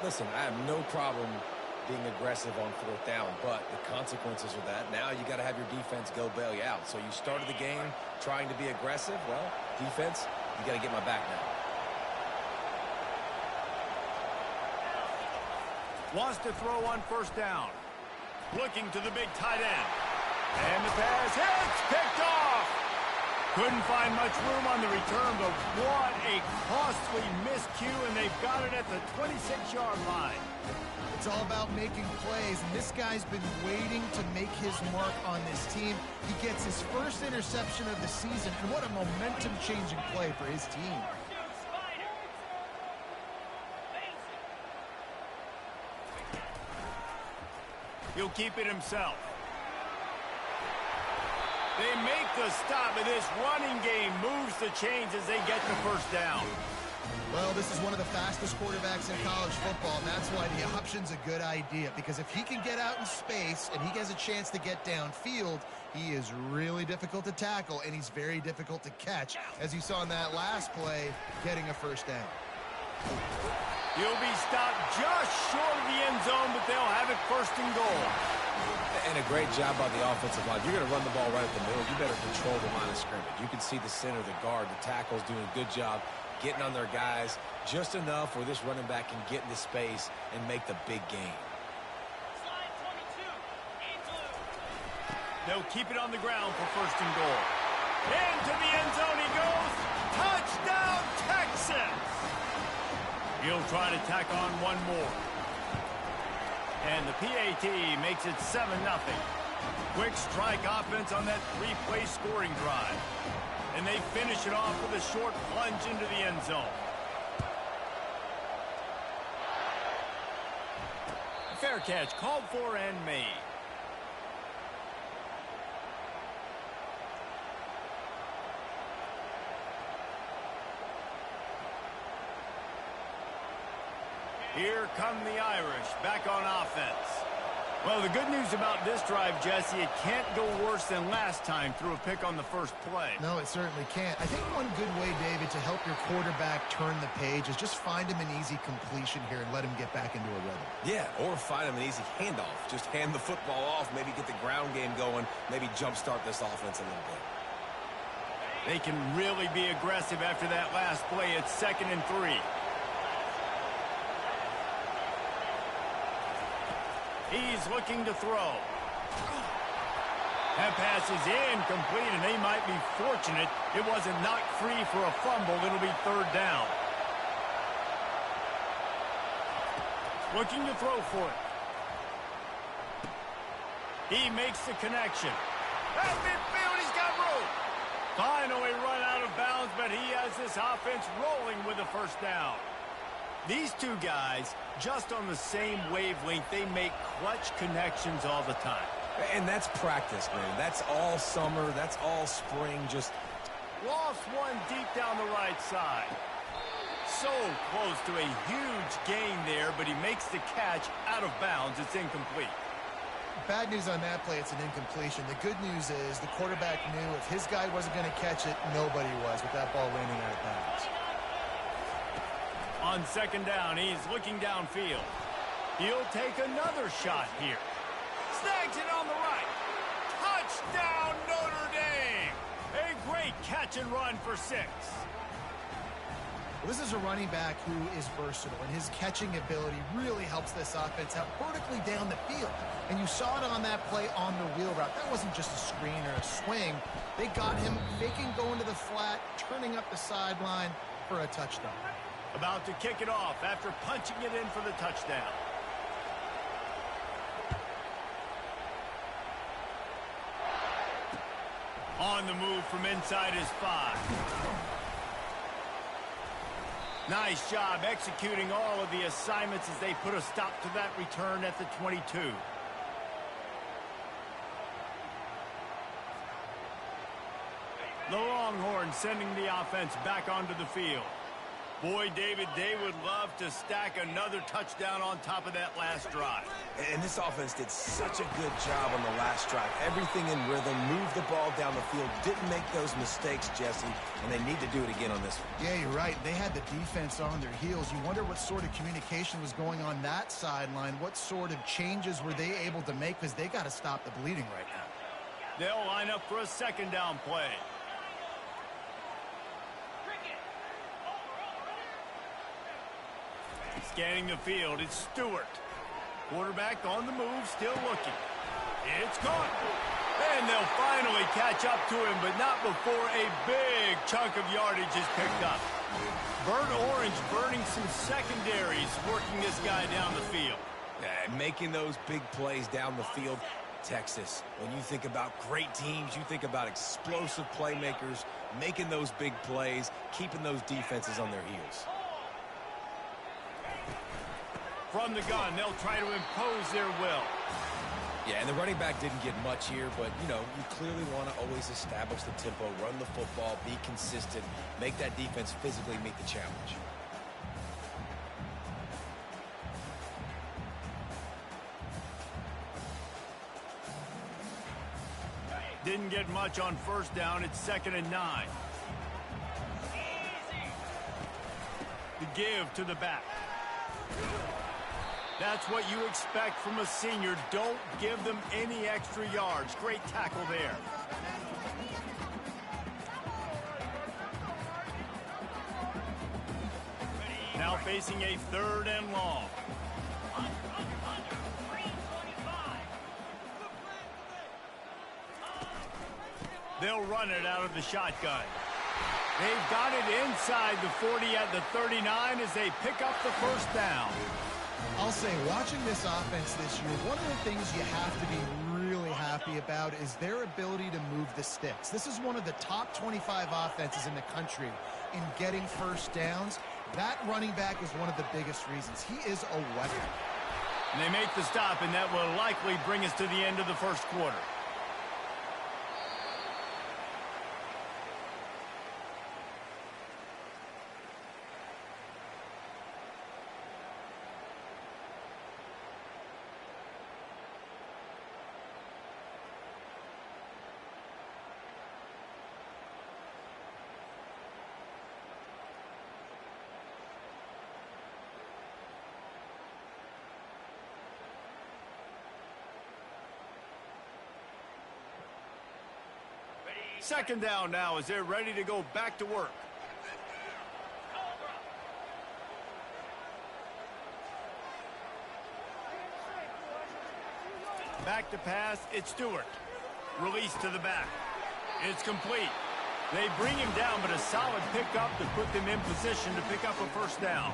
Listen, I have no problem being aggressive on fourth down, but the consequences of that, now you got to have your defense go bail you out. So you started the game trying to be aggressive. Well, defense, you got to get my back now. Wants to throw on first down. Looking to the big tight end. And the pass hits, picked off. Couldn't find much room on the return, but what a costly miscue, and they've got it at the 26-yard line. It's all about making plays, and this guy's been waiting to make his mark on this team. He gets his first interception of the season, and what a momentum-changing play for his team. He'll keep it himself. They make the stop, and this running game moves the chains as they get the first down. Well, this is one of the fastest quarterbacks in college football, and that's why the option's a good idea, because if he can get out in space and he has a chance to get downfield, he is really difficult to tackle, and he's very difficult to catch, as you saw in that last play, getting a first down. He'll be stopped just short of the end zone, but they'll have it first and goal. And a great job by the offensive line. You're going to run the ball right at the middle. You better control the line of scrimmage. You can see the center, the guard, the tackles doing a good job getting on their guys just enough where this running back can get into space and make the big game. They'll keep it on the ground for first and goal. Into the end zone he goes. Touchdown, Texans! He'll try to tack on one more. And the PAT makes it 7-0. Quick strike offense on that three-play scoring drive. And they finish it off with a short plunge into the end zone. Fair catch called for and made. Here come the Irish back on offense. Well, the good news about this drive, Jesse, it can't go worse than last time through a pick on the first play. No, it certainly can't. I think one good way, David, to help your quarterback turn the page is just find him an easy completion here and let him get back into a rhythm. Yeah, or find him an easy handoff. Just hand the football off, maybe get the ground game going, maybe jumpstart this offense a little bit. They can really be aggressive after that last play. It's 2nd and 3. He's looking to throw. That pass is incomplete, and they might be fortunate it wasn't knocked free for a fumble. It'll be 3rd down. Looking to throw for it. He makes the connection. At midfield, he's got room. Finally run out of bounds, but he has this offense rolling with a first down. These two guys, just on the same wavelength, they make clutch connections all the time. And that's practice, man. That's all summer. That's all spring. Just lost one deep down the right side. So close to a huge gain there, but he makes the catch out of bounds. It's incomplete. Bad news on that play, it's an incompletion. The good news is the quarterback knew if his guy wasn't going to catch it, nobody was with that ball landing out of bounds. On 2nd down, he's looking downfield. He'll take another shot here. Snags it on the right. Touchdown, Notre Dame! A great catch and run for 6. Well, this is a running back who is versatile, and his catching ability really helps this offense out vertically down the field. And you saw it on that play on the wheel route. That wasn't just a screen or a swing. They got him faking going to the flat, turning up the sideline for a touchdown. About to kick it off after punching it in for the touchdown. On the move from inside his 5. Nice job executing all of the assignments as they put a stop to that return at the 22. The Longhorns sending the offense back onto the field. Boy, David, they would love to stack another touchdown on top of that last drive. And this offense did such a good job on the last drive. Everything in rhythm, moved the ball down the field, didn't make those mistakes, Jesse, and they need to do it again on this one. Yeah, you're right. They had the defense on their heels. You wonder what sort of communication was going on that sideline. What sort of changes were they able to make, because they got to stop the bleeding right now. They'll line up for a second down play. Scanning the field, it's Stewart. Quarterback on the move, still looking. It's caught. And they'll finally catch up to him, but not before a big chunk of yardage is picked up. Burnt Orange burning some secondaries, working this guy down the field. Yeah, making those big plays down the field. Texas, when you think about great teams, you think about explosive playmakers, making those big plays, keeping those defenses on their heels. From the gun, they'll try to impose their will. Yeah, and the running back didn't get much here, but, you know, you clearly want to always establish the tempo, run the football, be consistent, make that defense physically meet the challenge. Didn't get much on first down. It's 2nd and 9. The give to the back. That's what you expect from a senior. Don't give them any extra yards. Great tackle there. Now facing a 3rd and long. They'll run it out of the shotgun. They've got it inside the 40 at the 39 as they pick up the first down. I'll say, watching this offense this year, one of the things you have to be really happy about is their ability to move the sticks. This is one of the top 25 offenses in the country in getting first downs. That running back is one of the biggest reasons. He is a weapon. And they make the stop, and that will likely bring us to the end of the first quarter. Second down now as they're ready to go back to work. Back to pass, it's Stewart. Release to the back. It's complete. They bring him down, but a solid pickup to put them in position to pick up a first down.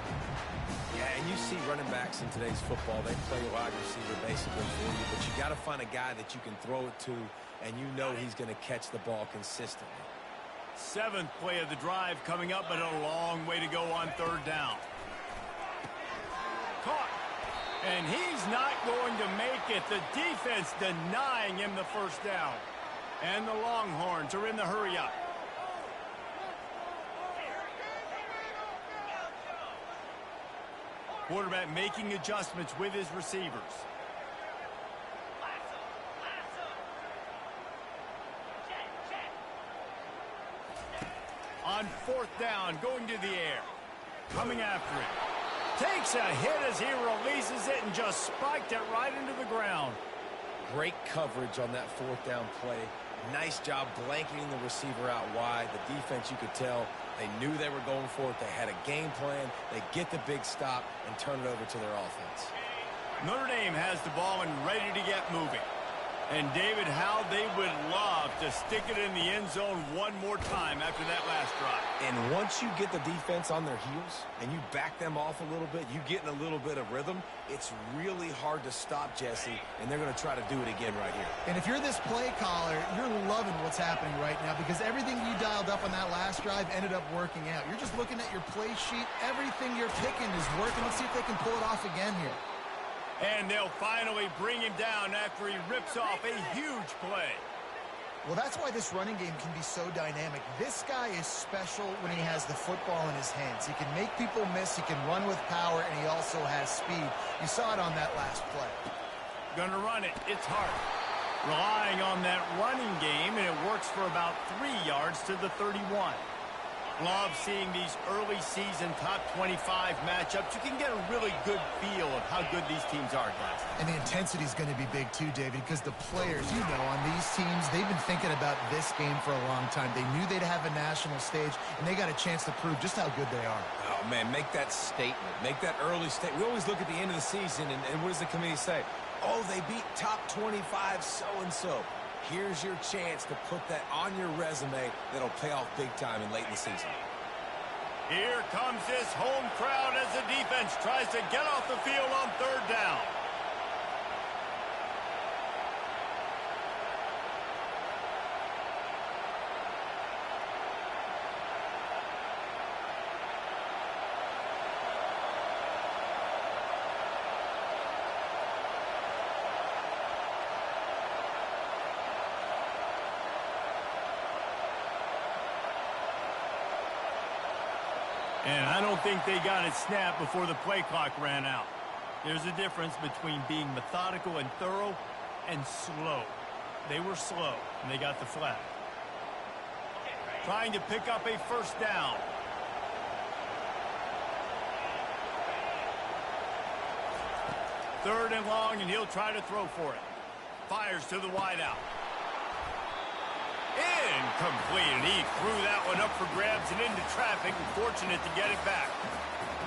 Yeah, and you see running backs in today's football, they play wide receiver basically for you, but you got to find a guy that you can throw it to, and you know he's going to catch the ball consistently. 7th play of the drive coming up, but a long way to go on 3rd down. Caught. And he's not going to make it. The defense denying him the first down. And the Longhorns are in the hurry-up. Quarterback making adjustments with his receivers. On 4th down, going to the air. Coming after it. Takes a hit as he releases it and just spiked it right into the ground. Great coverage on that 4th down play. Nice job blanketing the receiver out wide. The defense, you could tell, they knew they were going for it. They had a game plan. They get the big stop and turn it over to their offense. Notre Dame has the ball and ready to get moving. And, David, how they would love to stick it in the end zone one more time after that last drive. And once you get the defense on their heels and you back them off a little bit, you get in a little bit of rhythm, it's really hard to stop, Jesse, and they're going to try to do it again right here. And if you're this play caller, you're loving what's happening right now because everything you dialed up on that last drive ended up working out. You're just looking at your play sheet. Everything you're picking is working. Let's see if they can pull it off again here. And they'll finally bring him down after he rips off a huge play. Well, that's why this running game can be so dynamic. This guy is special when he has the football in his hands. He can make people miss, he can run with power, and he also has speed. You saw it on that last play. Gonna run it. It's hard. Relying on that running game, and it works for about 3 yards to the 31. Love seeing these early season top 25 matchups. You can get a really good feel of how good these teams are, guys. And the intensity is going to be big too, David, because the players, you know, on these teams, they've been thinking about this game for a long time. They knew they'd have a national stage, and they got a chance to prove just how good they are. Oh, man, make that statement. Make that early statement. We always look at the end of the season, and what does the committee say? Oh, they beat top 25 so-and-so. Here's your chance to put that on your resume that'll pay off big time and late in the season. Here comes this home crowd as the defense tries to get off the field on 3rd down. And I don't think they got it snapped before the play clock ran out. There's a difference between being methodical and thorough and slow. They were slow, and they got the flag. Trying to pick up a 1st down. Third and long, and he'll try to throw for it. Fires to the wideout. Incomplete, and he threw that one up for grabs and into traffic, and fortunate to get it back.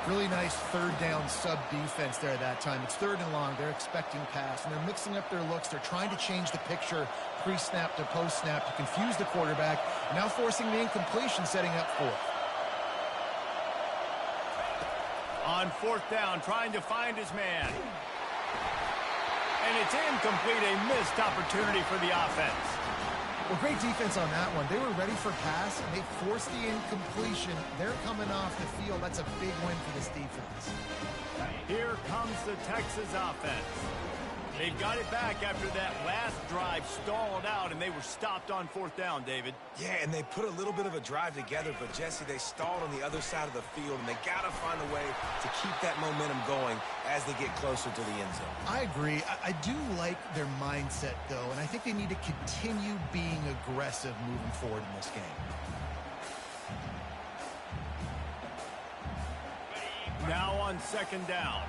Really nice 3rd down sub defense there that time. It's 3rd and long. They're expecting pass, and they're mixing up their looks. They're trying to change the picture pre-snap to post-snap to confuse the quarterback, now forcing the incompletion, setting up 4th. On 4th down, trying to find his man. And it's incomplete, a missed opportunity for the offense. Well, great defense on that one. They were ready for pass, and they forced the incompletion. They're coming off the field. That's a big win for this defense. Here comes the Texas offense. They've got it back after that last drive stalled out, and they were stopped on 4th down, David. Yeah, and they put a little bit of a drive together, but, Jesse, they stalled on the other side of the field, and they got to find a way to keep that momentum going as they get closer to the end zone. I agree. I do like their mindset, though, and I think they need to continue being aggressive moving forward in this game. Now on 2nd down.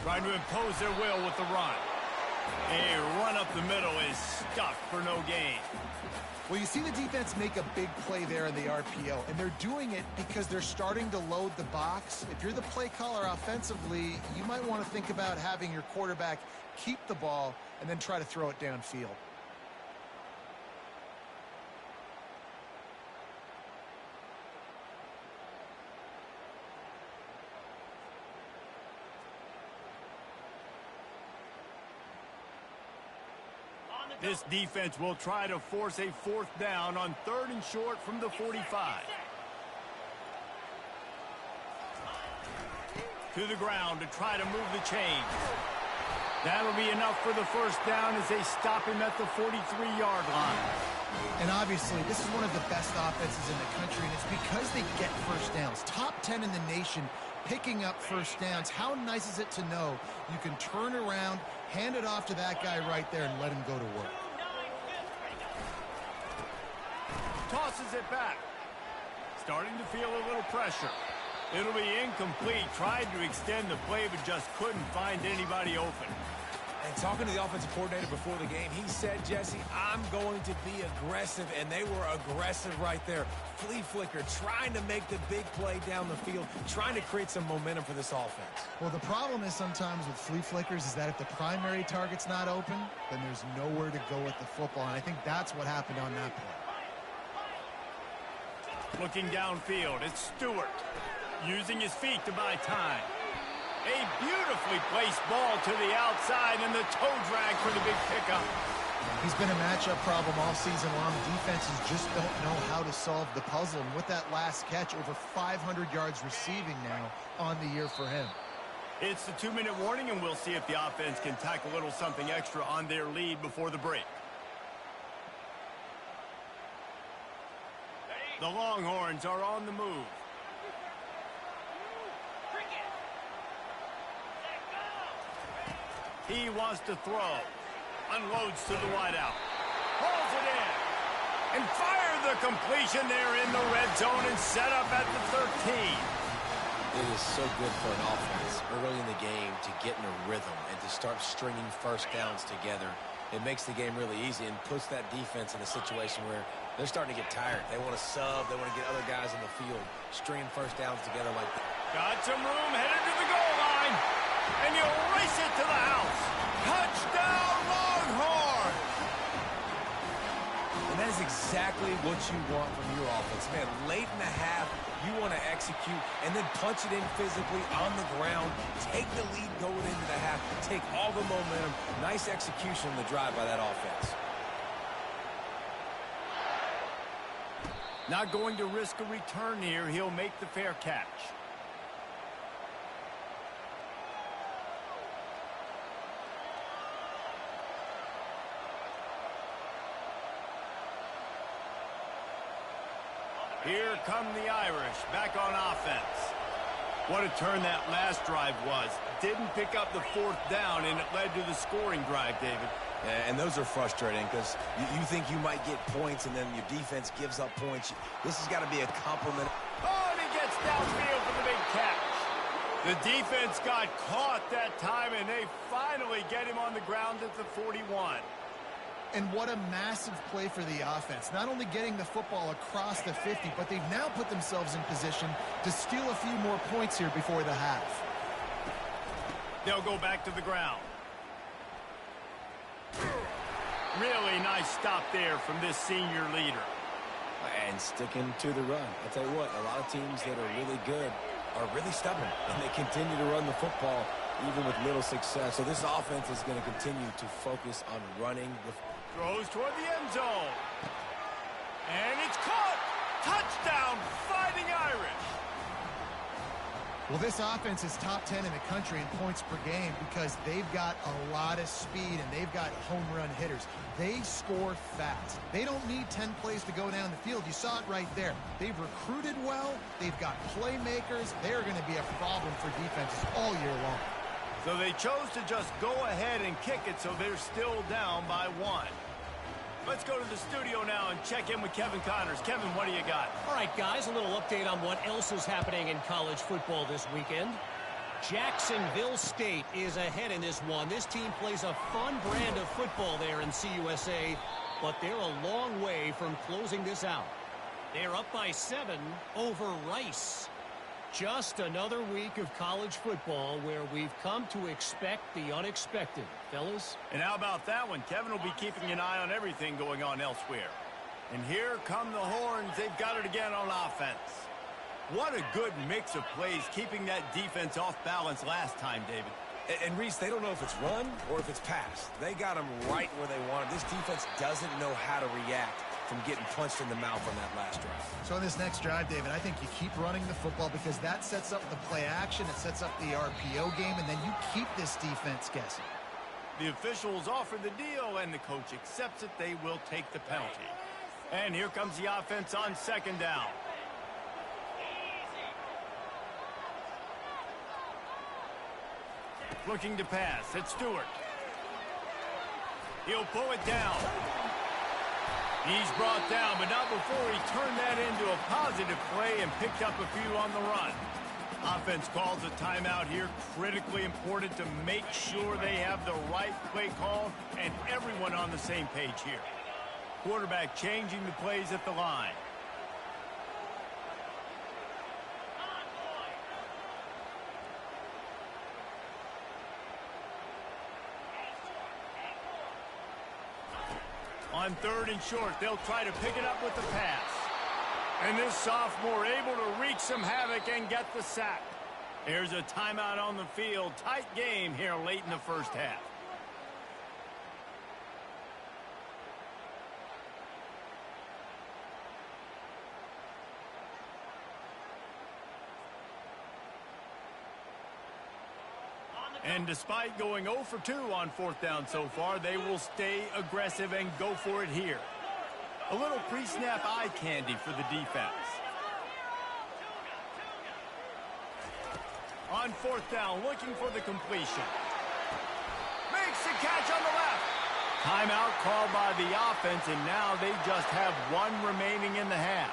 Trying to impose their will with the run. A run up the middle is stuck for no gain. Well, you see the defense make a big play there in the RPO, and they're doing it because they're starting to load the box. If you're the play caller offensively, you might want to think about having your quarterback keep the ball and then try to throw it downfield. This defense will try to force a 4th down on 3rd and short from the 45. To the ground to try to move the chains. That'll be enough for the 1st down as they stop him at the 43-yard line. And obviously, this is one of the best offenses in the country, and it's because they get 1st downs. Top 10 in the nation picking up 1st downs. How nice is it to know you can turn around, hand it off to that guy right there, and let him go to work. Tosses it back. Starting to feel a little pressure. It'll be incomplete. Tried to extend the play, but just couldn't find anybody open. And talking to the offensive coordinator before the game, he said, Jesse, I'm going to be aggressive, and they were aggressive right there. Flea flicker, trying to make the big play down the field, trying to create some momentum for this offense. Well, the problem is sometimes with flea flickers is that if the primary target's not open, then there's nowhere to go with the football, and I think that's what happened on that play. Looking downfield, it's Stewart using his feet to buy time. A beautifully placed ball to the outside, and the toe drag for the big pickup. He's been a matchup problem all season long. Defenses just don't know how to solve the puzzle. And with that last catch, over 500 yards receiving now on the year for him. It's the 2-minute warning, and we'll see if the offense can tack a little something extra on their lead before the break. The Longhorns are on the move. He wants to throw. Unloads to the wideout. Pulls it in. And fire the completion there in the red zone and set up at the 13. It is so good for an offense early in the game to get in a rhythm and to start stringing first downs together. It makes the game really easy and puts that defense in a situation where they're starting to get tired. They want to sub. They want to get other guys in the field, stringing first downs together like that. Got some room, headed to the goal line. And you race it to the house. Touchdown, Longhorns! And that is exactly what you want from your offense. Man, late in the half, you want to execute and then punch it in physically on the ground. Take the lead going into the half. Take all the momentum. Nice execution on the drive by that offense. Not going to risk a return here. He'll make the fair catch. Here come the Irish back on offense. What a turn that last drive was. Didn't pick up the 4th down, and it led to the scoring drive, David. And those are frustrating because you think you might get points, and then your defense gives up points. This has got to be a compliment. Oh, and he gets downfield for the big catch. The defense got caught that time, and they finally get him on the ground at the 41. And what a massive play for the offense. Not only getting the football across the 50, but they've now put themselves in position to steal a few more points here before the half. They'll go back to the ground. Really nice stop there from this senior leader. And sticking to the run. I'll tell you what, a lot of teams that are really good are really stubborn, and they continue to run the football even with little success. So this offense is going to continue to focus on running the Throws toward the end zone. And it's caught. Touchdown, Fighting Irish. Well, this offense is top 10 in the country in points per game because they've got a lot of speed and they've got home run hitters. They score fast. They don't need 10 plays to go down the field. You saw it right there. They've recruited well. They've got playmakers. They're going to be a problem for defenses all year long. So they chose to just go ahead and kick it, so they're still down by 1. Let's go to the studio now and check in with Kevin Connors. Kevin, what do you got? All right, guys, a little update on what else is happening in college football this weekend. Jacksonville State is ahead in this one. This team plays a fun brand of football there in CUSA, but they're a long way from closing this out. They're up by 7 over Rice. Just another week of college football where we've come to expect the unexpected, fellas. And how about that one? Kevin will be keeping an eye on everything going on elsewhere. And here come the Horns. They've got it again on offense. What a good mix of plays, keeping that defense off balance last time, David. And Reese, they don't know if it's run or if it's pass. They got them right where they want them. This defense doesn't know how to react from getting punched in the mouth on that last drive. So in this next drive, David, I think you keep running the football because that sets up the play action, it sets up the RPO game, and then you keep this defense guessing. The officials offer the deal, and the coach accepts it. They will take the penalty. And here comes the offense on 2nd down. Looking to pass. It's Stewart. He'll pull it down. He's brought down, but not before he turned that into a positive play and picked up a few on the run. Offense calls a timeout here. Critically important to make sure they have the right play call and everyone on the same page here. Quarterback changing the plays at the line. On 3rd and short, they'll try to pick it up with the pass. And this sophomore able to wreak some havoc and get the sack. There's a timeout on the field. Tight game here late in the first half. And despite going 0 for 2 on 4th down so far, they will stay aggressive and go for it here. A little pre-snap eye candy for the defense. On 4th down, looking for the completion. Makes the catch on the left. Timeout called by the offense, and now they just have 1 remaining in the half.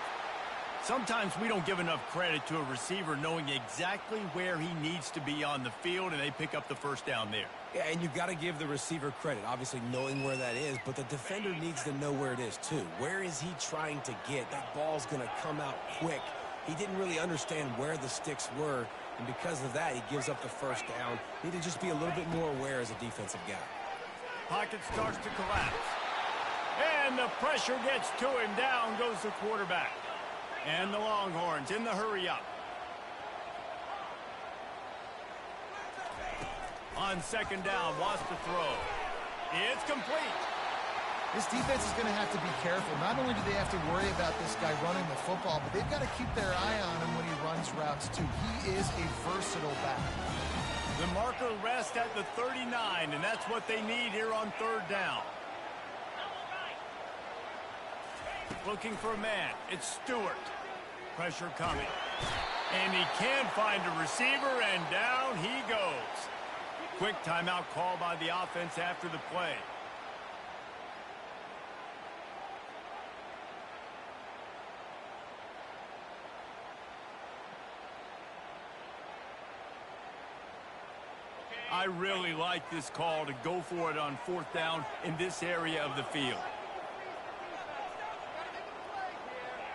Sometimes we don't give enough credit to a receiver knowing exactly where he needs to be on the field, and they pick up the 1st down there. Yeah, and you've got to give the receiver credit, obviously knowing where that is, but the defender needs to know where it is too. Where is he trying to get? That ball's going to come out quick. He didn't really understand where the sticks were, and because of that, he gives up the 1st down. Need to just be a little bit more aware as a defensive guy. Pocket starts to collapse. And the pressure gets to him. Down goes the quarterback. And the Longhorns in the hurry-up. On 2nd down, wants to throw. It's complete. This defense is going to have to be careful. Not only do they have to worry about this guy running the football, but they've got to keep their eye on him when he runs routes, too. He is a versatile back. The marker rests at the 39, and that's what they need here on 3rd down. Looking for a man. It's Stewart. Pressure coming. And he can find a receiver, and down he goes. Quick timeout call by the offense after the play. I really like this call to go for it on 4th down in this area of the field.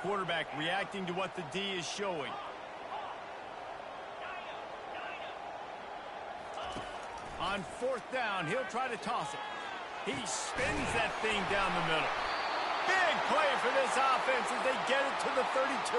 Quarterback reacting to what the D is showing. On 4th down, he'll try to toss it. He spins that thing down the middle. Big play for this offense as they get it to the 32.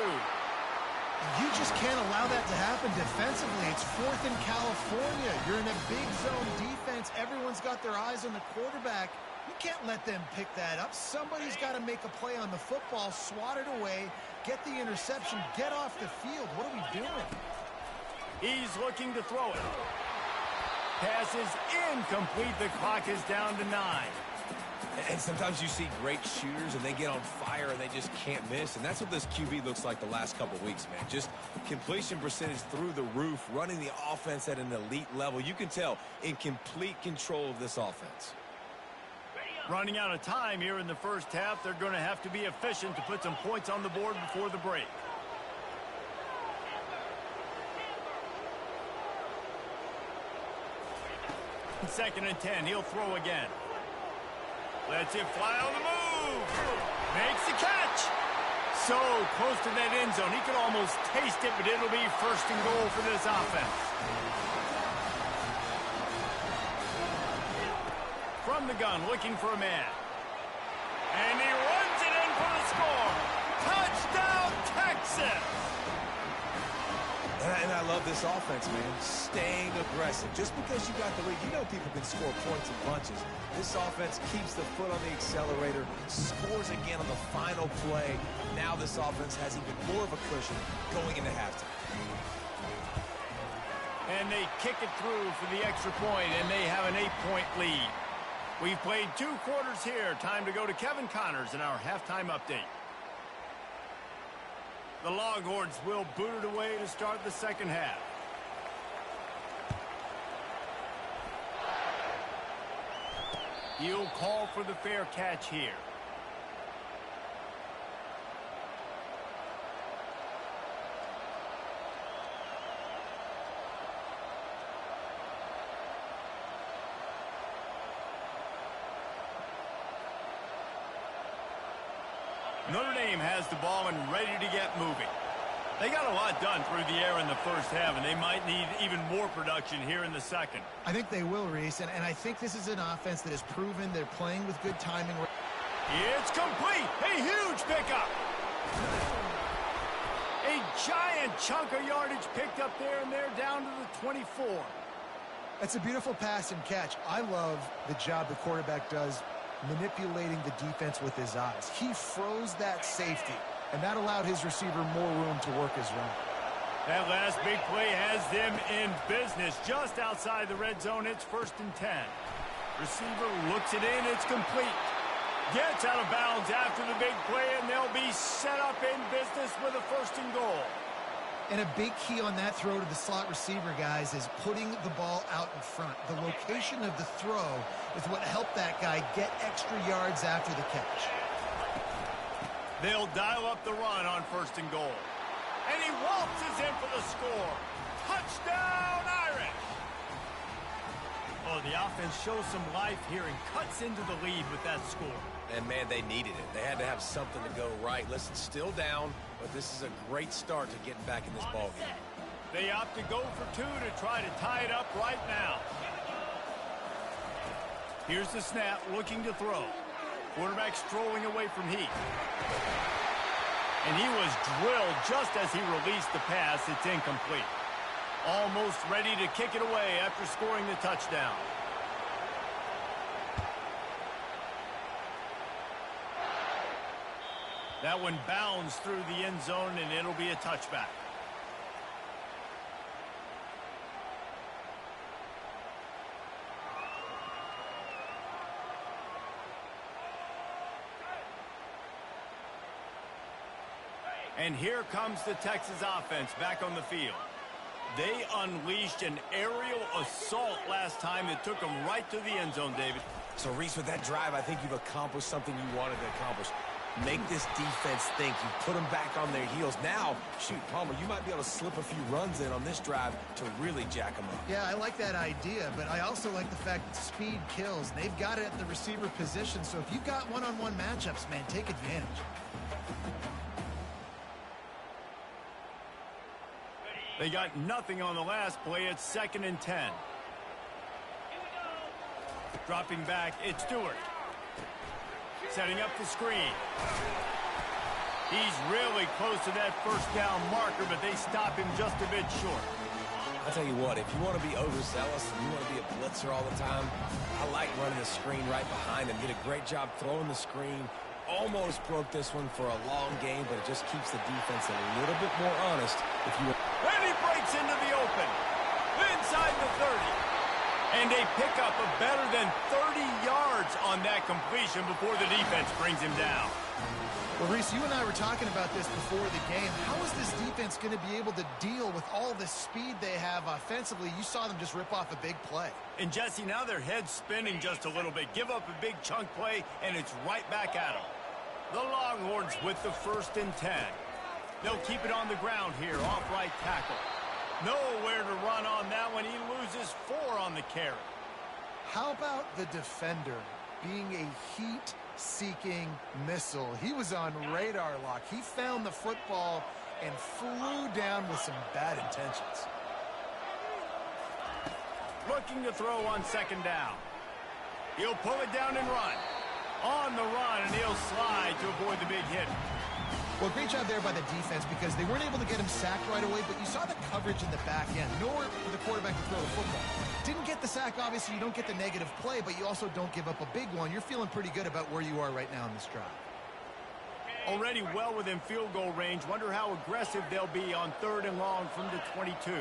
You just can't allow that to happen defensively. It's 4th in California. You're in a big zone defense. Everyone's got their eyes on the quarterback. You can't let them pick that up. Somebody's got to make a play on the football, swat it away, get the interception, get off the field. What are we doing? He's looking to throw it. Pass is incomplete. The clock is down to 9. And sometimes you see great shooters and they get on fire and they just can't miss. And that's what this QB looks like the last couple weeks, man. Just completion percentage through the roof, running the offense at an elite level. You can tell in complete control of this offense. Running out of time here in the 1st half. They're going to have to be efficient to put some points on the board before the break. Second and 10. He'll throw again. Lets it fly on the move. Makes the catch. So close to that end zone. He could almost taste it, but it'll be 1st and goal for this offense. From the gun, looking for a man. And he runs it in for the score. Touchdown, Texas! And I love this offense, man. Staying aggressive. Just because you got the lead, you know people can score points in bunches. This offense keeps the foot on the accelerator, scores again on the final play. Now this offense has even more of a cushion going into halftime. And they kick it through for the extra point, and they have an 8-point lead. We've played 2 quarters here. Time to go to Kevin Connors in our halftime update. The Longhorns will boot it away to start the 2nd half. He'll call for the fair catch here. Notre Dame has the ball and ready to get moving. They got a lot done through the air in the 1st half, and they might need even more production here in the 2nd. I think they will, Reese, and I think this is an offense that has proven they're playing with good timing. It's complete. A huge pickup. A giant chunk of yardage picked up there, and they're down to the 24. That's a beautiful pass and catch. I love the job the quarterback does manipulating the defense with his eyes. He froze that safety, and that allowed his receiver more room to work his run. That last big play has them in business. Just outside the red zone, it's 1st and 10. Receiver looks it in, it's complete. Gets out of bounds after the big play, and they'll be set up in business with a 1st and goal. And a big key on that throw to the slot receiver, guys, is putting the ball out in front. The location of the throw is what helped that guy get extra yards after the catch. They'll dial up the run on 1st and goal. And he waltzes in for the score. Touchdown, Irish! Oh, the offense shows some life here and cuts into the lead with that score. And, man, they needed it. They had to have something to go right. Listen, still down, but this is a great start to getting back in this ballgame. They opt to go for 2 to try to tie it up right now. Here's the snap, looking to throw. Quarterback strolling away from Heath. And he was drilled just as he released the pass. It's incomplete. Almost ready to kick it away after scoring the touchdown. That one bounds through the end zone, and it'll be a touchback. And here comes the Texas offense back on the field. They unleashed an aerial assault last time that took them right to the end zone, David. So, Reese, with that drive, I think you've accomplished something you wanted to accomplish. Make this defense think. You put them back on their heels. Now, shoot, Palmer, you might be able to slip a few runs in on this drive to really jack them up. Yeah, I like that idea, but I also like the fact that speed kills. They've got it at the receiver position, so if you've got one-on-one matchups, man, take advantage. They got nothing on the last play. It's 2nd and 10. Dropping back, it's Stewart. Setting up the screen. He's really close to that 1st down marker, but they stop him just a bit short. I'll tell you what, if you want to be overzealous and you want to be a blitzer all the time, I like running the screen right behind him. Did a great job throwing the screen. Almost broke this one for a long game, but it just keeps the defense a little bit more honest. And he breaks into the open. Inside the 30. And they pick up a better than 30 yards on that completion before the defense brings him down. Well, Reese, you and I were talking about this before the game. How is this defense going to be able to deal with all the speed they have offensively? You saw them just rip off a big play. And, Jesse, now their head's spinning just a little bit. Give up a big chunk play, and it's right back at them. The Longhorns with the 1st and 10. They'll keep it on the ground here, off right tackle. Nowhere to run on that one. He loses 4 on the carry. How about the defender being a heat-seeking missile? He was on radar lock. He found the football and flew down with some bad intentions. Looking to throw on 2nd down. He'll pull it down and run. On the run, and he'll slide to avoid the big hit. Well, great job there by the defense because they weren't able to get him sacked right away, but you saw the coverage in the back end. Nowhere for the quarterback to throw the football. Didn't get the sack, obviously. You don't get the negative play, but you also don't give up a big one. You're feeling pretty good about where you are right now in this drive. Already well within field goal range. Wonder how aggressive they'll be on 3rd and long from the 22.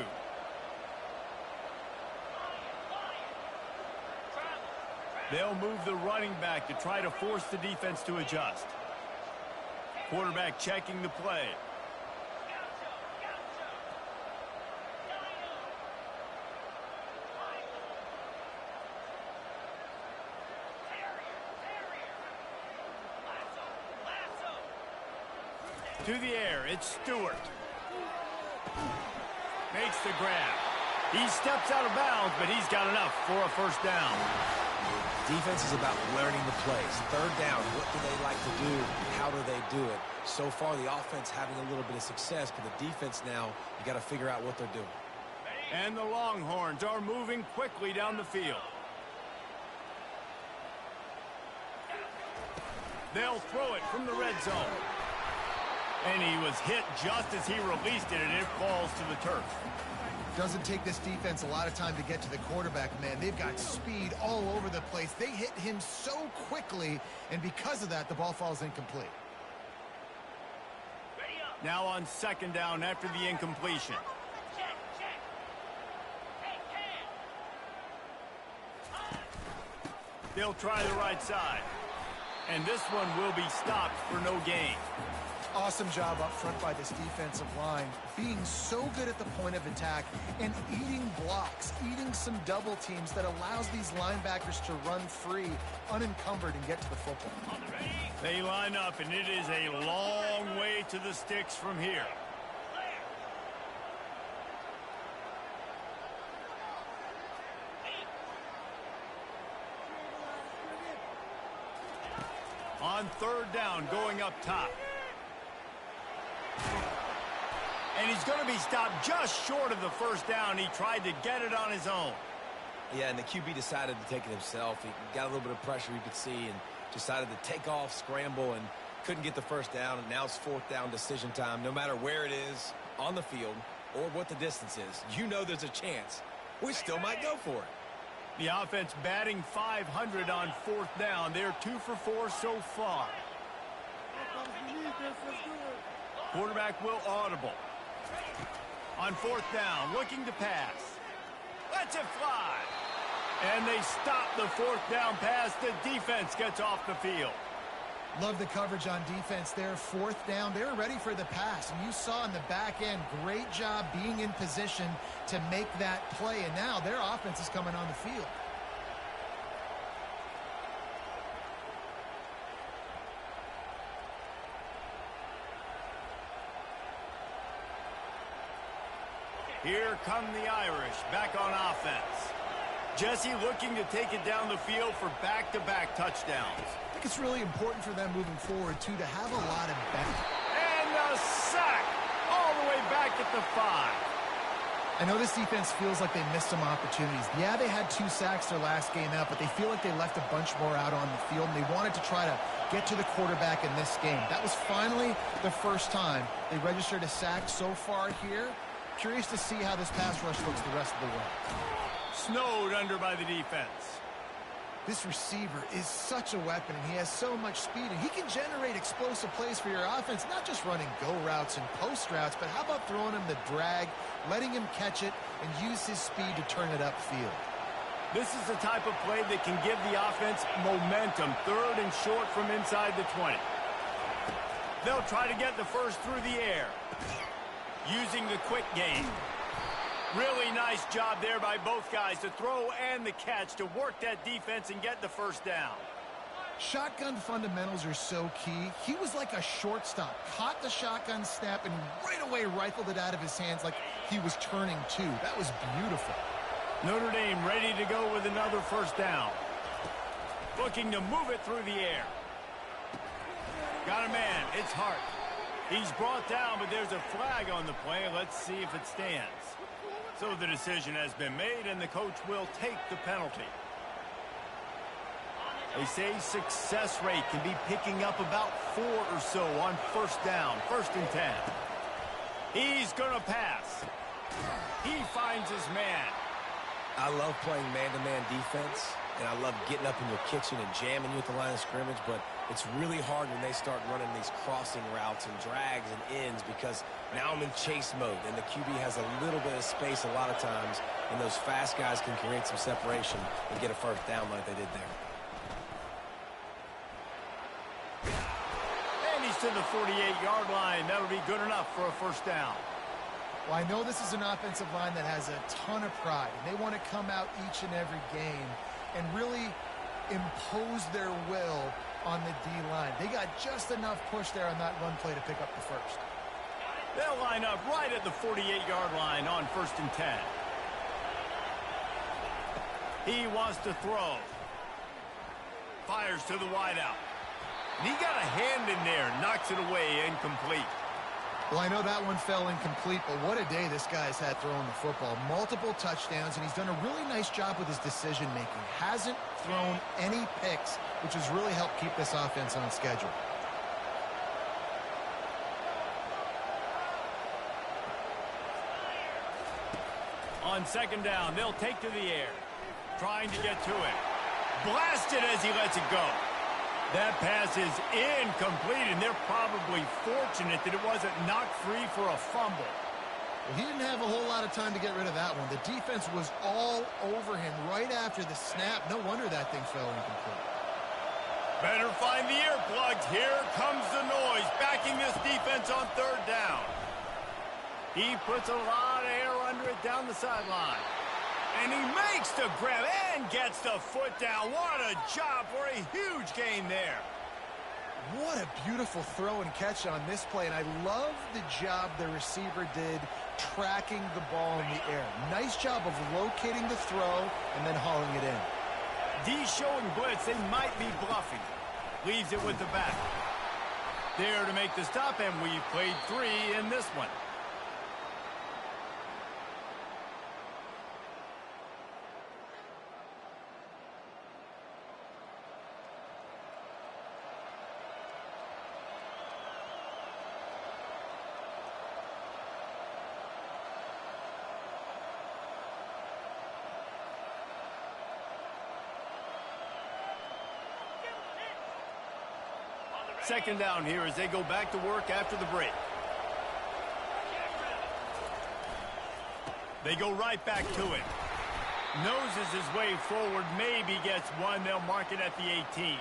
They'll move the running back to try to force the defense to adjust. Quarterback checking the play. To the air, it's Stewart. Makes the grab. He steps out of bounds, but he's got enough for a 1st down. Defense is about learning the plays. 3rd down, what do they like to do? How do they do it? So far, the offense having a little bit of success, but the defense now, you got to figure out what they're doing. And the Longhorns are moving quickly down the field. They'll throw it from the red zone. And he was hit just as he released it, and it falls to the turf. Doesn't take this defense a lot of time to get to the quarterback, man. They've got speed all over the place. They hit him so quickly, and because of that, the ball falls incomplete. Now on 2nd down after the incompletion. They'll try the right side. And this one will be stopped for no gain. Awesome job up front by this defensive line, being so good at the point of attack and eating blocks, eating some double teams that allows these linebackers to run free, unencumbered, and get to the football. They line up, and it is a long way to the sticks from here. On third down, going up top. And he's going to be stopped just short of the first down. He tried to get it on his own. Yeah, and the QB decided to take it himself. He got a little bit of pressure, you could see, and decided to take off, scramble, and couldn't get the first down. And now it's fourth down decision time. No matter where it is on the field or what the distance is, you know there's a chance we still might go for it. The offense batting .500 on fourth down. They're 2 for 4 so far. Quarterback will audible. On fourth down, looking to pass. Lets it fly. And they stop the fourth down pass. The defense gets off the field. Love the coverage on defense there. Fourth down, they were ready for the pass. And you saw in the back end, great job being in position to make that play. And now their offense is coming on the field. Here come the Irish back on offense. Jesse looking to take it down the field for back-to-back touchdowns. I think it's really important for them moving forward, too, to have a lot of balance. And a sack all the way back at the 5. I know this defense feels like they missed some opportunities. Yeah, they had 2 sacks their last game out, but they feel like they left a bunch more out on the field, and they wanted to try to get to the quarterback in this game. That was finally the first time they registered a sack so far here. Curious to see how this pass rush looks the rest of the way. Snowed under by the defense. This receiver is such a weapon, and he has so much speed, and he can generate explosive plays for your offense, not just running go routes and post routes, but how about throwing him the drag, letting him catch it, and use his speed to turn it upfield. This is the type of play that can give the offense momentum. Third and short from inside the 20. They'll try to get the first through the air, using the quick game. Really nice job there by both guys to throw and the catch to work that defense and get the first down. Shotgun fundamentals are so key. He was like a shortstop, caught the shotgun snap, and right away rifled it out of his hands like he was turning two. That was beautiful. Notre Dame ready to go with another first down. Looking to move it through the air. Got a man. It's Hart. He's brought down, but there's a flag on the play. Let's see if it stands. So the decision has been made, and the coach will take the penalty. They say success rate can be picking up about 4 or so on first down, 1st and 10. He's going to pass. He finds his man. I love playing man-to-man defense, and I love getting up in your kitchen and jamming you at the line of scrimmage, but it's really hard when they start running these crossing routes and drags and ends because now I'm in chase mode, and the QB has a little bit of space a lot of times, and those fast guys can create some separation and get a first down like they did there. And he's to the 48-yard line. That'll be good enough for a first down. Well, I know this is an offensive line that has a ton of pride, and they want to come out each and every game and really impose their will on the D-line. They got just enough push there on that run play to pick up the first. They'll line up right at the 48-yard line on 1st and 10. He wants to throw. Fires to the wideout. And he got a hand in there, knocks it away, incomplete. Well, I know that one fell incomplete, but what a day this guy's had throwing the football. Multiple touchdowns, and he's done a really nice job with his decision-making. Hasn't thrown any picks, which has really helped keep this offense on schedule. On 2nd down, they'll take to the air. Trying to get to it. Blasted as he lets it go. That pass is incomplete, and they're probably fortunate that it wasn't knocked free for a fumble. Well, he didn't have a whole lot of time to get rid of that one. The defense was all over him right after the snap. No wonder that thing fell incomplete. Better find the earplugs. Here comes the noise, backing this defense on third down. He puts a lot of air under it down the sideline. And he makes the grab and gets the foot down. What a job for a huge gain there. What a beautiful throw and catch on this play, and I love the job the receiver did tracking the ball in the air. Nice job of locating the throw and then hauling it in. D showing blitz, they might be bluffing. Leaves it with the back. There to make the stop, and we've played 3 in this one. Second down here as they go back to work after the break. They go right back to it. Noses his way forward, maybe gets one. They'll mark it at the 18.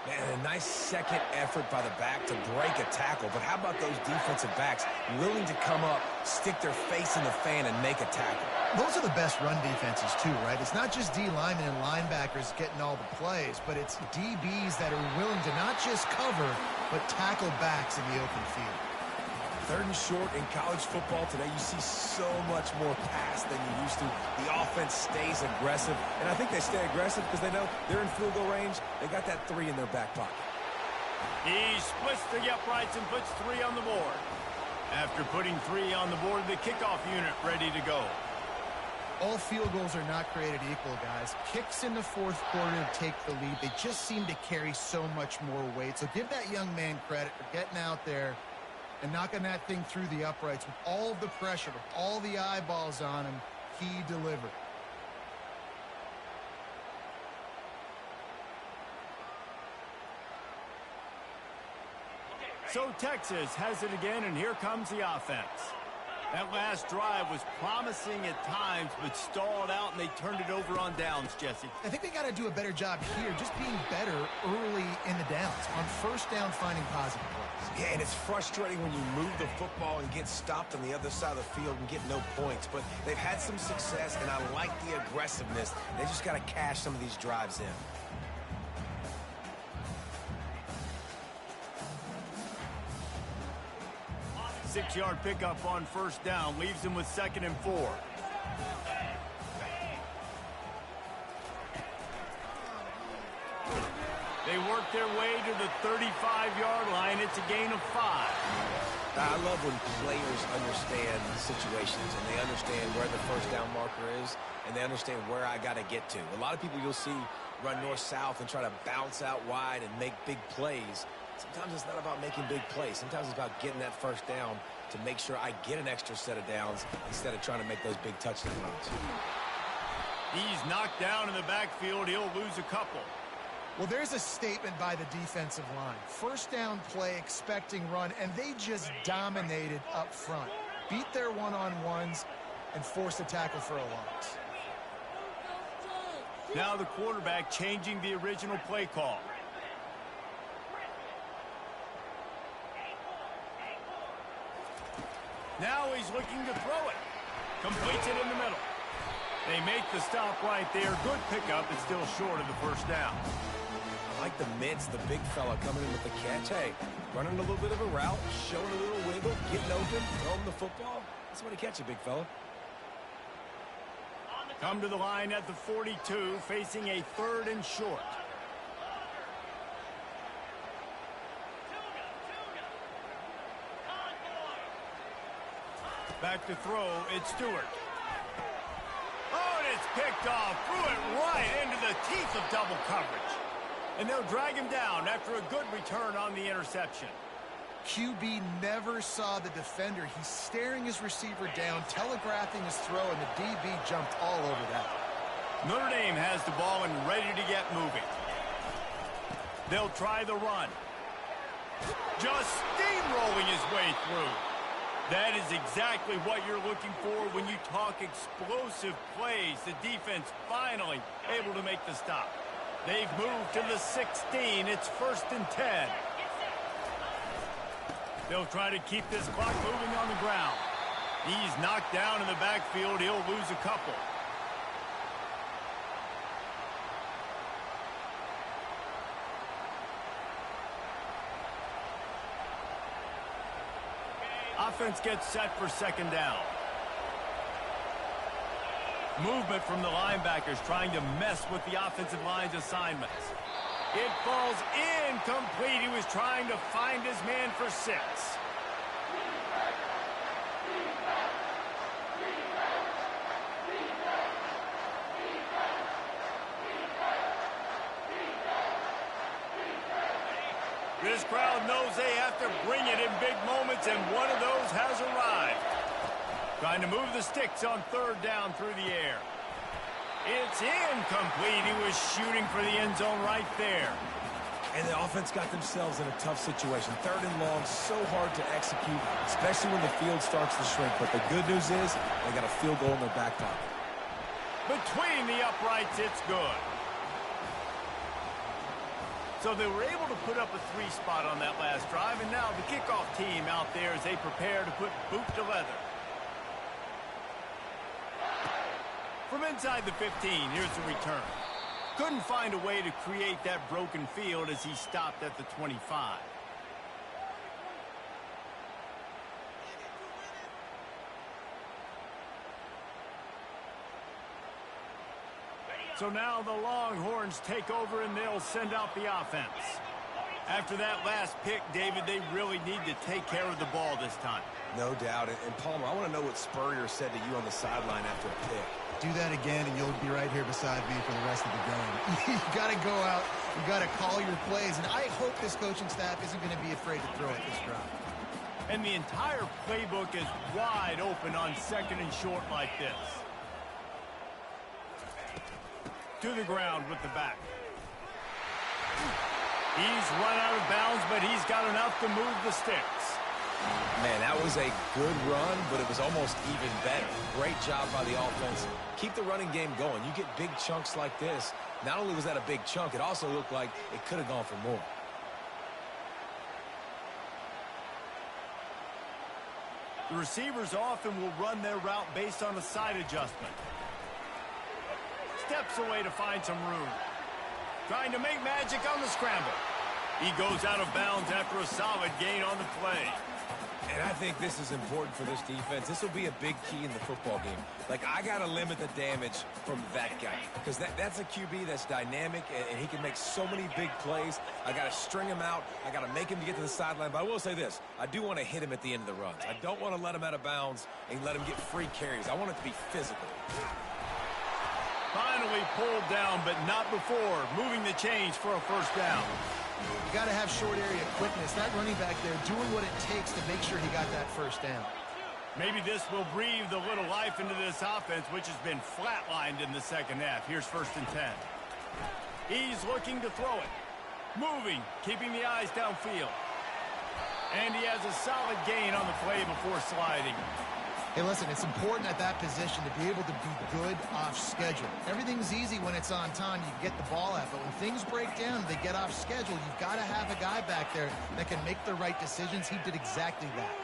Man, a nice second effort by the back to break a tackle. But how about those defensive backs willing to come up, stick their face in the fan, and make a tackle? Those are the best run defenses, too, right? It's not just D linemen and linebackers getting all the plays, but it's DBs that are willing to not just cover, but tackle backs in the open field. Third and short in college football today, you see so much more pass than you used to. The offense stays aggressive, and I think they stay aggressive because they know they're in field goal range. They got that 3 in their back pocket. He splits the uprights and puts 3 on the board. After putting 3 on the board, the kickoff unit ready to go. All field goals are not created equal, guys. Kicks in the fourth quarter to take the lead. They just seem to carry so much more weight. So give that young man credit for getting out there and knocking that thing through the uprights with all of the pressure, with all the eyeballs on him. He delivered. So Texas has it again, and here comes the offense. That last drive was promising at times, but stalled out, and they turned it over on downs, Jesse. I think they got to do a better job here, just being better early in the downs. On first down, finding positive plays. Yeah, and it's frustrating when you move the football and get stopped on the other side of the field and get no points. But they've had some success, and I like the aggressiveness. They just got to cash some of these drives in. Six-yard pickup on first down leaves him with 2nd and 4. They work their way to the 35-yard line. It's a gain of 5. I love when players understand situations and they understand where the first down marker is and they understand where I got to get to. A lot of people you'll see run north-south and try to bounce out wide and make big plays. Sometimes it's not about making big plays. Sometimes it's about getting that first down to make sure I get an extra set of downs instead of trying to make those big touchdown runs. He's knocked down in the backfield. He'll lose a couple. Well, there's a statement by the defensive line. First down play, expecting run, and they just dominated up front. Beat their one-on-ones and forced a tackle for a loss. Now the quarterback changing the original play call. Now he's looking to throw it. Completes it in the middle. They make the stop right there. Good pickup. It's still short of the first down. I like the mitts, the big fella coming in with the catch. Hey, running a little bit of a route, showing a little wiggle, getting open, throwing the football. That's what he catch you, big fella. Come to the line at the 42, facing a 3rd and short. Back to throw, it's Stewart. Oh, and it's picked off. Threw it right into the teeth of double coverage. And they'll drag him down after a good return on the interception. QB never saw the defender. He's staring his receiver down, telegraphing his throw, and the DB jumped all over that. Notre Dame has the ball and ready to get moving. They'll try the run. Just steamrolling his way through. That is exactly what you're looking for when you talk explosive plays. The defense finally able to make the stop. They've moved to the 16. It's 1st and 10. They'll try to keep this clock moving on the ground. He's knocked down in the backfield. He'll lose a couple. Offense gets set for 2nd down. Movement from the linebackers trying to mess with the offensive line's assignments. It falls incomplete. He was trying to find his man for 6. This crowd knows they have to bring it in big moments, and one of those has arrived. Trying to move the sticks on 3rd down through the air. It's incomplete. He was shooting for the end zone right there. And the offense got themselves in a tough situation. 3rd and long, so hard to execute, especially when the field starts to shrink. But the good news is they got a field goal in their back pocket. Between the uprights, it's good. So they were able to put up a 3 spot on that last drive, and now the kickoff team out there as they prepare to put boot to leather. From inside the 15, here's the return. Couldn't find a way to create that broken field as he stopped at the 25. So now the Longhorns take over and they'll send out the offense. After that last pick, David, they really need to take care of the ball this time. No doubt. And Palmer, I want to know what Spurrier said to you on the sideline after a pick. Do that again, and you'll be right here beside me for the rest of the game. You got to go out. You got to call your plays. And I hope this coaching staff isn't going to be afraid to throw at this drive. And the entire playbook is wide open on 2nd and short like this. To the ground with the back. He's run out of bounds, but he's got enough to move the sticks. Man, that was a good run, but it was almost even better. Great job by the offense. Keep the running game going. You get big chunks like this. Not only was that a big chunk, it also looked like it could have gone for more. The receivers often will run their route based on a side adjustment. Steps away to find some room. Trying to make magic on the scramble. He goes out of bounds after a solid gain on the play. And I think this is important for this defense. This will be a big key in the football game. Like, I got to limit the damage from that guy. Because that's a QB that's dynamic, and he can make so many big plays. I got to string him out. I got to make him to get to the sideline. But I will say this. I do want to hit him at the end of the runs. I don't want to let him out of bounds and let him get free carries. I want it to be physical. Finally pulled down, but not before moving the chains for a 1st down. You got to have short area quickness. That running back there doing what it takes to make sure he got that 1st down. Maybe this will breathe a little life into this offense, which has been flatlined in the 2nd half. Here's 1st and 10. He's looking to throw it. Moving, keeping the eyes downfield. And he has a solid gain on the play before sliding. Hey, listen, it's important at that position to be able to be good off schedule. Everything's easy when it's on time. You get the ball out. But when things break down, they get off schedule. You've got to have a guy back there that can make the right decisions. He did exactly that.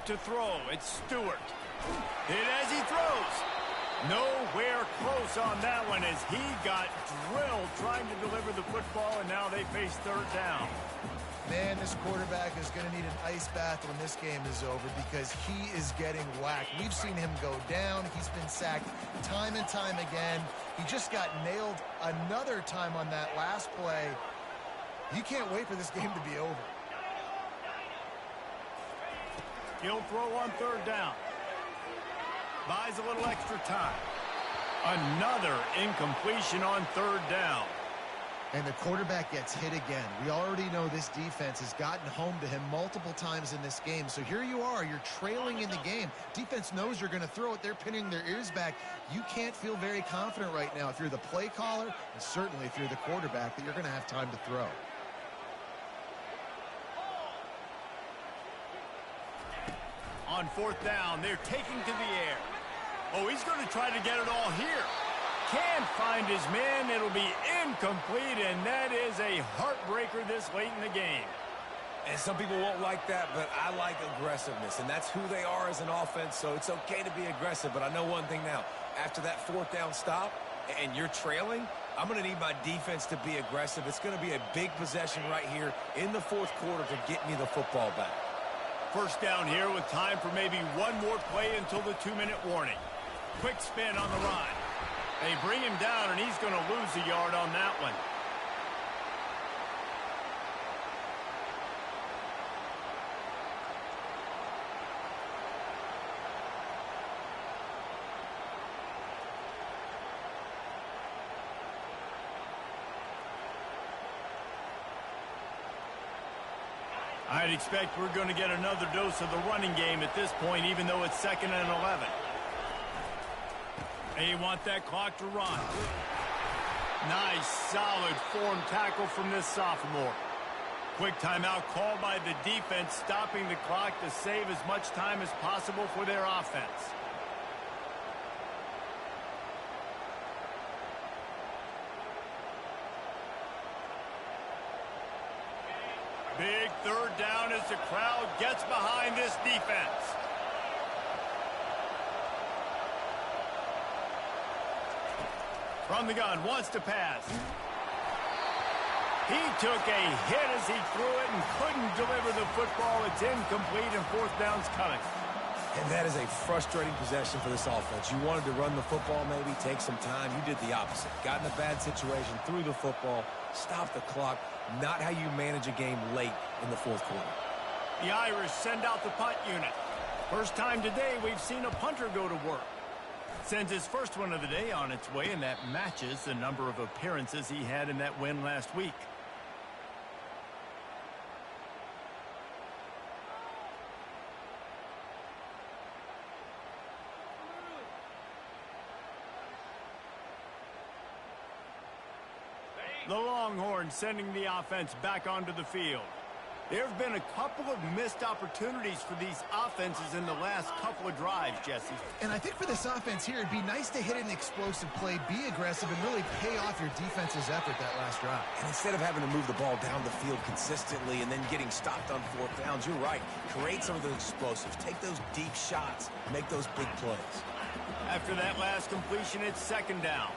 To throw, it's Stewart. Hit as he throws. Nowhere close on that one as he got drilled trying to deliver the football, and now they face 3rd down. Man, this quarterback is going to need an ice bath when this game is over because he is getting whacked. We've seen him go down. He's been sacked time and time again. He just got nailed another time on that last play. You can't wait for this game to be over. He'll throw on 3rd down. Buys a little extra time. Another incompletion on 3rd down. And the quarterback gets hit again. We already know this defense has gotten home to him multiple times in this game. So here you are, you're trailing in the game. Defense knows you're going to throw it. They're pinning their ears back. You can't feel very confident right now if you're the play caller, and certainly if you're the quarterback, that you're going to have time to throw. On fourth down, they're taking to the air. Oh, he's going to try to get it all here. Can't find his man. It'll be incomplete, and that is a heartbreaker this late in the game. And some people won't like that, but I like aggressiveness, and that's who they are as an offense, so it's okay to be aggressive. But I know one thing now. After that fourth down stop and you're trailing, I'm going to need my defense to be aggressive. It's going to be a big possession right here in the fourth quarter to get me the football back. First down here with time for maybe one more play until the 2-minute warning. Quick spin on the run. They bring him down, and he's going to lose a yard on that one. I'd expect we're going to get another dose of the running game at this point, even though it's 2nd and 11. They want that clock to run. Nice, solid form tackle from this sophomore. Quick timeout called by the defense, stopping the clock to save as much time as possible for their offense. Big third down as the crowd gets behind this defense. From the gun, wants to pass. He took a hit as he threw it and couldn't deliver the football. It's incomplete and fourth down's coming. And that is a frustrating possession for this offense. You wanted to run the football, maybe take some time. You did the opposite. Got in a bad situation, threw the football, stopped the clock. Not how you manage a game late in the fourth quarter. The Irish send out the punt unit. First time today we've seen a punter go to work. Sends his first one of the day on its way, and that matches the number of appearances he had in that win last week. The Longhorns sending the offense back onto the field. There have been a couple of missed opportunities for these offenses in the last couple of drives, Jesse. And I think for this offense here, it'd be nice to hit an explosive play, be aggressive, and really pay off your defense's effort that last drive. And instead of having to move the ball down the field consistently and then getting stopped on fourth downs, you're right. Create some of those explosives. Take those deep shots. Make those big plays. After that last completion, it's 2nd down.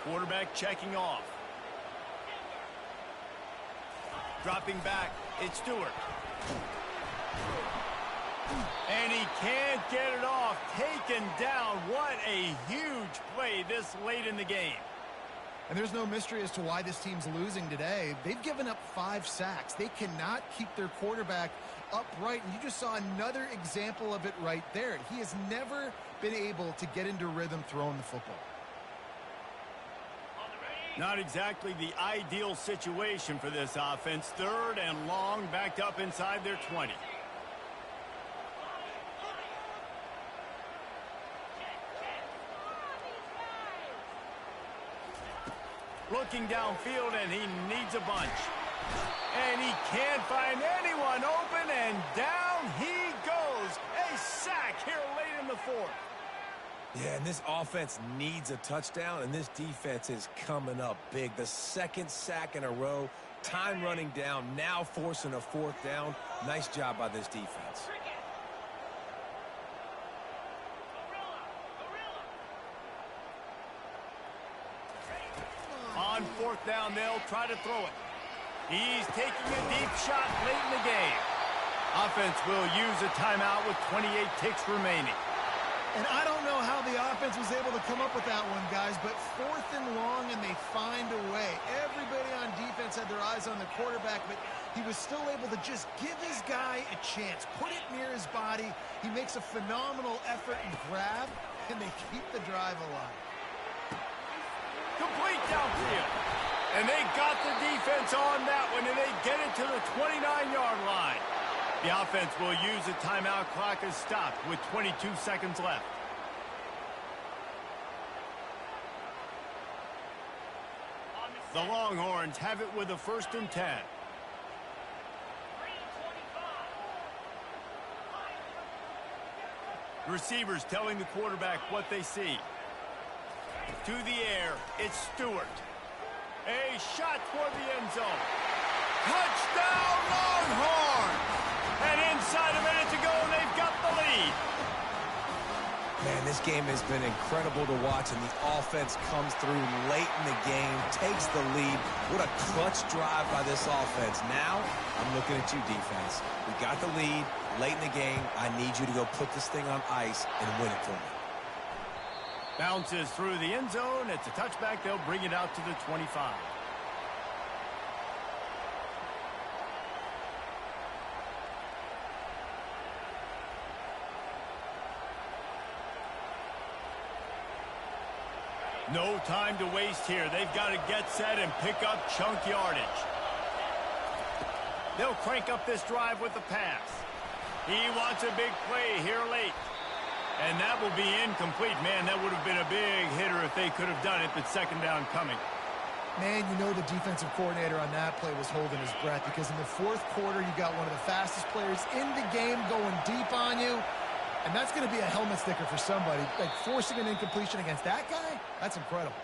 Quarterback checking off. Dropping back, it's Stewart. And he can't get it off. Taken down. What a huge play this late in the game. And there's no mystery as to why this team's losing today. They've given up 5 sacks. They cannot keep their quarterback upright. And you just saw another example of it right there. He has never been able to get into rhythm throwing the football. Not exactly the ideal situation for this offense. 3rd and long, backed up inside their 20. Looking downfield, and he needs a bunch. And he can't find anyone open, and down he goes. A sack here late in the 4th. Yeah, and this offense needs a touchdown, and this defense is coming up big. The 2nd sack in a row, time running down, now forcing a 4th down. Nice job by this defense. On 4th down, they'll try to throw it. He's taking a deep shot late in the game. Offense will use a timeout with 28 ticks remaining. And I don't know how the offense was able to come up with that one, guys, but 4th and long, and they find a way. Everybody on defense had their eyes on the quarterback, but he was still able to just give his guy a chance, put it near his body. He makes a phenomenal effort and grab, and they keep the drive alive. Complete downfield. And they got the defense on that one, and they get it to the 29-yard line. The offense will use the timeout clock as stopped with 22 seconds left. The Longhorns have it with a 1st and 10. Receivers telling the quarterback what they see. To the air, it's Stewart. A shot toward the end zone. Touchdown, Longhorns! And inside a minute to go, and they've got the lead. Man, this game has been incredible to watch, and the offense comes through late in the game, takes the lead. What a clutch drive by this offense. Now, I'm looking at you, defense. We got the lead late in the game. I need you to go put this thing on ice and win it for me. Bounces through the end zone. It's a touchback. They'll bring it out to the 25. No time to waste here. They've got to get set and pick up chunk yardage. They'll crank up this drive with the pass. He wants a big play here late. And that will be incomplete. Man, that would have been a big hitter if they could have done it, but 2nd down coming. Man, you know the defensive coordinator on that play was holding his breath because in the 4th quarter, you got one of the fastest players in the game going deep on you. And that's going to be a helmet sticker for somebody. Like forcing an incompletion against that guy, that's incredible.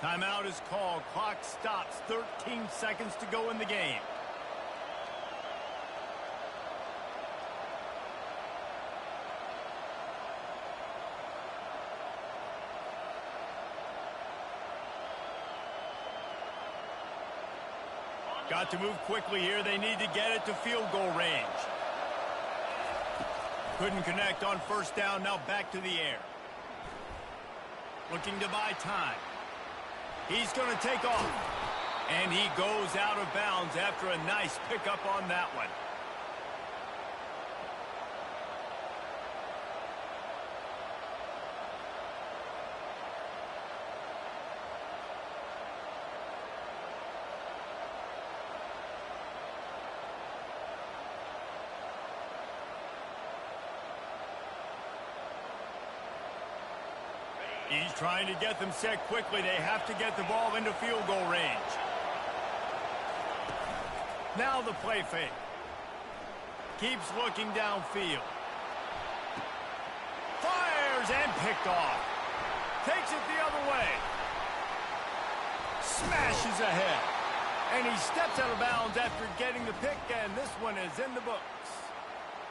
Timeout is called. Clock stops. 13 seconds to go in the game. Got to move quickly here. They need to get it to field goal range. Couldn't connect on 1st down. Now back to the air. Looking to buy time. He's going to take off. And he goes out of bounds after a nice pickup on that one. He's trying to get them set quickly. They have to get the ball into field goal range. Now the play fake. Keeps looking downfield. Fires and picked off. Takes it the other way. Smashes ahead. And he steps out of bounds after getting the pick, and this one is in the books.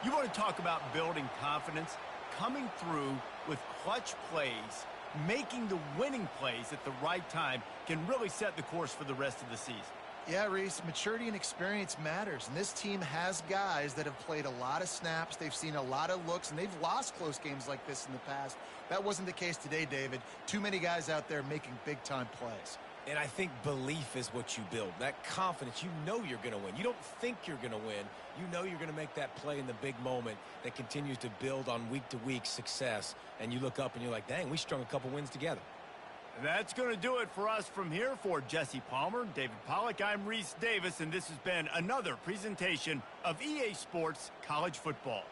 You want to talk about building confidence? Coming through with clutch plays, making the winning plays at the right time can really set the course for the rest of the season. Yeah, Reese, maturity and experience matters, and this team has guys that have played a lot of snaps. They've seen a lot of looks, and they've lost close games like this in the past. That wasn't the case today, David. Too many guys out there making big-time plays. And I think belief is what you build. That confidence, you know you're going to win. You don't think you're going to win. You know you're going to make that play in the big moment that continues to build on week-to-week success. And you look up and you're like, dang, we strung a couple wins together. And that's going to do it for us from here. For Jesse Palmer, David Pollack, I'm Reese Davis, and this has been another presentation of EA Sports College Football.